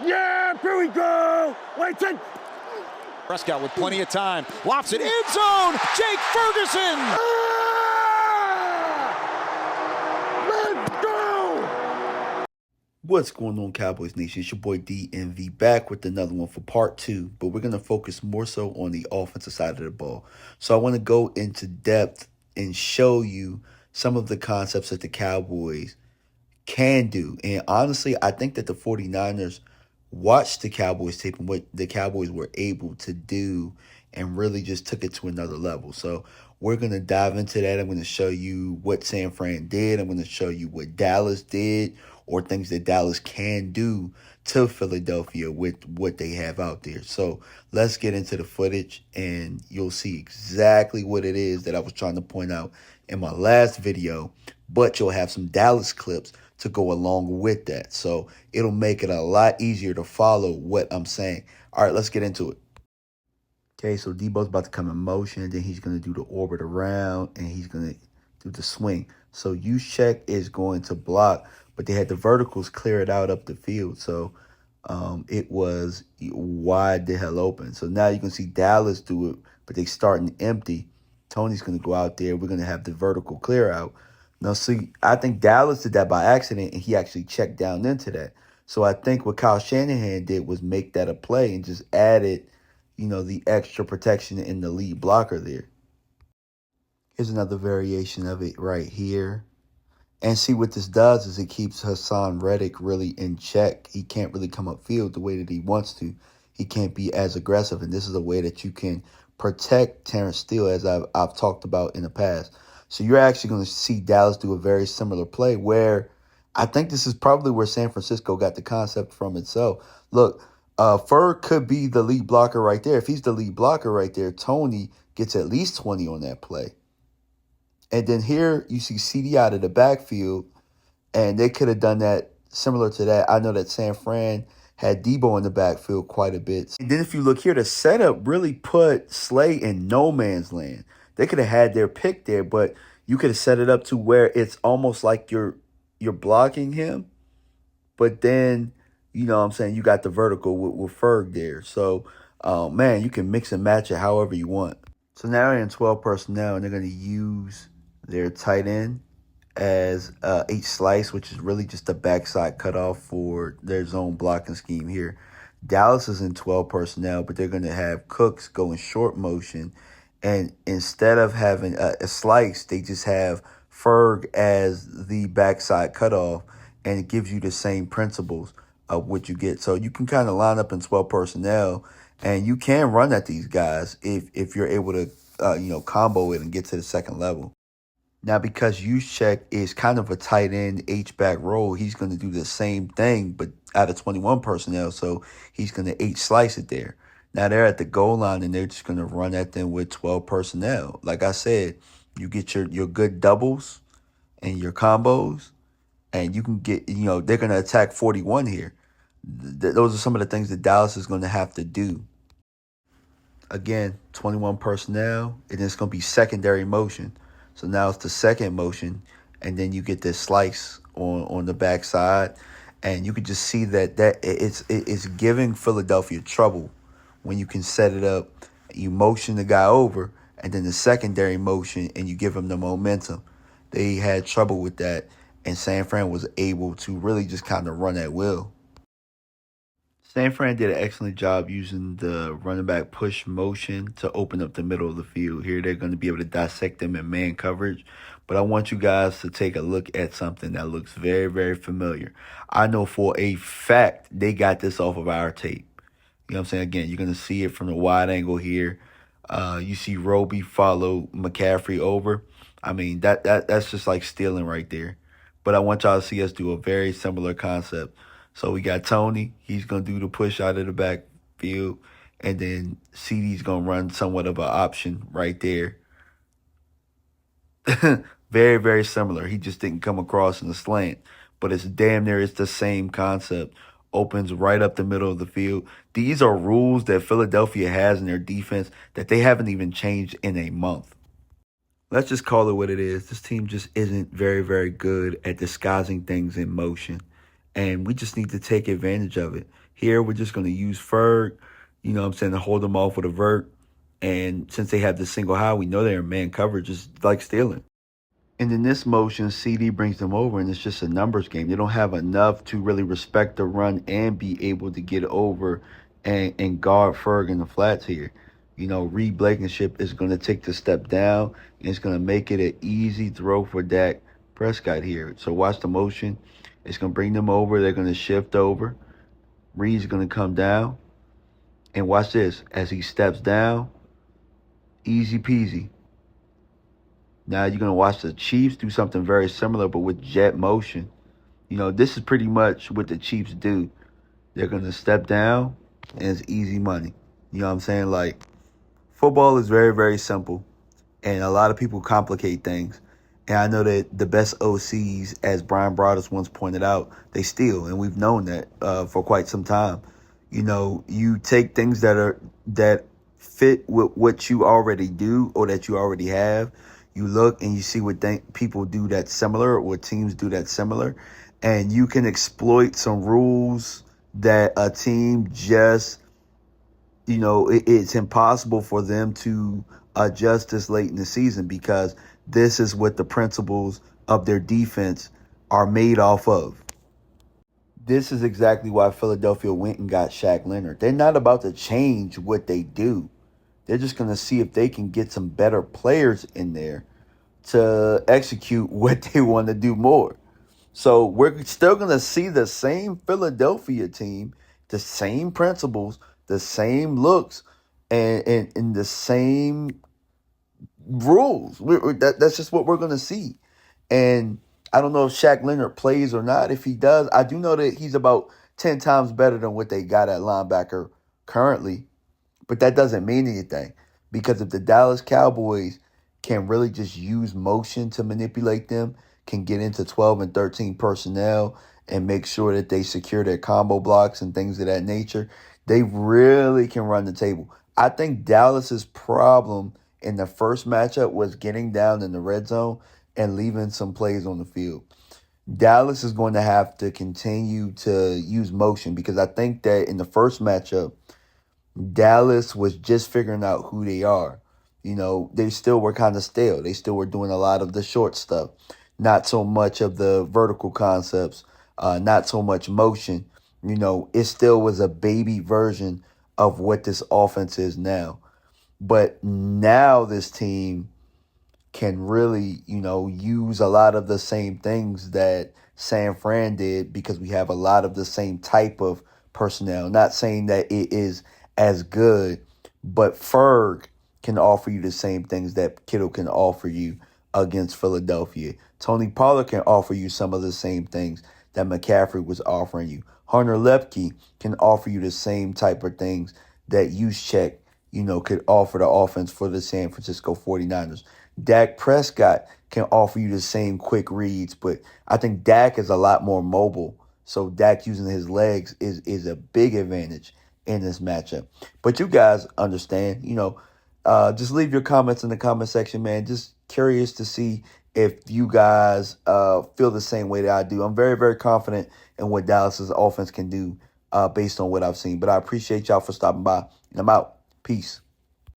Yeah, here we go. Wait, ten. Prescott with plenty of time. Lofts it, end zone. Jake Ferguson. Let's go. What's going on, Cowboys Nation? It's your boy DMV back with another one for part 2, but we're going to focus more so on the offensive side of the ball. So I want to go into depth and show you some of the concepts that the Cowboys can do. And honestly, I think that the 49ers watched the Cowboys tape and what the Cowboys were able to do and really just took it to another level. So we're going to dive into that. I'm going to show you what San Fran did. I'm going to show you what Dallas did or things that Dallas can do to Philadelphia with what they have out there. So let's get into the footage and you'll see exactly what it is that I was trying to point out in my last video, but you'll have some Dallas clips to go along with that. So it'll make it a lot easier to follow what I'm saying. All right, let's get into it. Okay, so Debo's about to come in motion. Then he's going to do the orbit around, and he's going to do the swing. So Juszczyk is going to block, but they had the verticals clear it out up the field. So it was wide the hell open. So now you can see Dallas do it, but they starting empty. Tony's going to go out there. We're going to have the vertical clear out. Now, see, I think Dallas did that by accident, and he actually checked down into that. So I think what Kyle Shanahan did was make that a play and just added, the extra protection in the lead blocker there. Here's another variation of it right here. And see what this does is it keeps Hassan Reddick really in check. He can't really come upfield the way that he wants to. He can't be as aggressive, and this is a way that you can protect Terrence Steele, as I've talked about in the past. So you're actually going to see Dallas do a very similar play where I think this is probably where San Francisco got the concept from itself. Look, Ferg could be the lead blocker right there. If he's the lead blocker right there, Tony gets at least 20 on that play. And then here you see CD out of the backfield, and they could have done that similar to that. I know that San Fran had Debo in the backfield quite a bit. And then if you look here, the setup really put Slay in no man's land. They could have had their pick there, but you could have set it up to where it's almost like you're blocking him, but then, you got the vertical with Ferg there. So, man, you can mix and match it however you want. So now they're in 12 personnel, and they're going to use their tight end as H slice, which is really just a backside cutoff for their zone blocking scheme here. Dallas is in 12 personnel, but they're going to have Cooks go in short motion. And instead of having a slice, they just have Ferg as the backside cutoff, and it gives you the same principles of what you get. So you can kind of line up in 12 personnel, and you can run at these guys if you're able to, combo it and get to the second level. Now, because Juszczyk is kind of a tight end H-back role, he's going to do the same thing, but out of 21 personnel, so he's going to H-slice it there. Now, they're at the goal line, and they're just going to run at them with 12 personnel. Like I said, you get your good doubles and your combos, and you can get, they're going to attack 41 here. Those are some of the things that Dallas is going to have to do. Again, 21 personnel, and it's going to be secondary motion. So now it's the second motion, and then you get this slice on the backside, and you can just see that it's giving Philadelphia trouble when you can set it up. You motion the guy over, and then the secondary motion, and you give him the momentum. They had trouble with that, and San Fran was able to really just kind of run at will. San Fran did an excellent job using the running back push motion to open up the middle of the field. Here they're going to be able to dissect them in man coverage. But I want you guys to take a look at something that looks very, very familiar. I know for a fact they got this off of our tape. You know what I'm saying? Again, you're going to see it from the wide angle here. You see Roby follow McCaffrey over. I mean, that's just like stealing right there. But I want y'all to see us do a very similar concept. So we got Tony. He's going to do the push out of the backfield. And then CD's going to run somewhat of an option right there. Very, very similar. He just didn't come across in the slant. But it's damn near it's the same concept. Opens right up the middle of the field. These are rules that Philadelphia has in their defense that they haven't even changed in a month. Let's just call it what it is. This team just isn't very, very good at disguising things in motion. And we just need to take advantage of it. Here, we're just going to use Ferg, to hold them off with a vert. And since they have the single high, we know they're in man coverage, just like stealing. And in this motion, CD brings them over, and it's just a numbers game. They don't have enough to really respect the run and be able to get over and guard Ferg in the flats here. Reed Blankenship is going to take the step down, and it's going to make it an easy throw for Dak Prescott here. So watch the motion. It's going to bring them over. They're going to shift over. Reed's going to come down. And watch this. As he steps down, easy peasy. Now you're going to watch the Chiefs do something very similar, but with jet motion. This is pretty much what the Chiefs do. They're going to step down, and it's easy money. You know what I'm saying? Like, football is very, very simple, and a lot of people complicate things. And I know that the best OCs, as Brian Broaddus once pointed out, they steal, and we've known that for quite some time. You take things that fit with what you already do or that you already have. You look and you see what people do that's similar or what teams do that's similar, and you can exploit some rules that a team just, it's impossible for them to adjust this late in the season because this is what the principles of their defense are made off of. This is exactly why Philadelphia went and got Shaq Leonard. They're not about to change what they do. They're just going to see if they can get some better players in there to execute what they want to do more. So we're still going to see the same Philadelphia team, the same principles, the same looks, and the same rules. That's just what we're going to see. And I don't know if Shaq Leonard plays or not. If he does, I do know that he's about 10 times better than what they got at linebacker currently. But that doesn't mean anything because if the Dallas Cowboys can really just use motion to manipulate them, can get into 12 and 13 personnel and make sure that they secure their combo blocks and things of that nature, they really can run the table. I think Dallas's problem in the first matchup was getting down in the red zone and leaving some plays on the field. Dallas is going to have to continue to use motion because I think that in the first matchup, Dallas was just figuring out who they are. They still were kind of stale. They still were doing a lot of the short stuff, not so much of the vertical concepts, not so much motion. It still was a baby version of what this offense is now. But now this team can really, use a lot of the same things that San Fran did because we have a lot of the same type of personnel. Not saying that it is as good, but Ferg can offer you the same things that Kittle can offer you against Philadelphia. Tony Pollard can offer you some of the same things that McCaffrey was offering you. Hunter Lepke can offer you the same type of things that Juszczyk, could offer the offense for the San Francisco 49ers. Dak Prescott can offer you the same quick reads, but I think Dak is a lot more mobile. So Dak using his legs is a big advantage in this matchup. But you guys understand, just leave your comments in the comment section, man. Just curious to see if you guys feel the same way that I do. I'm very, very confident in what Dallas's offense can do based on what I've seen. But I appreciate y'all for stopping by, and I'm out. Peace.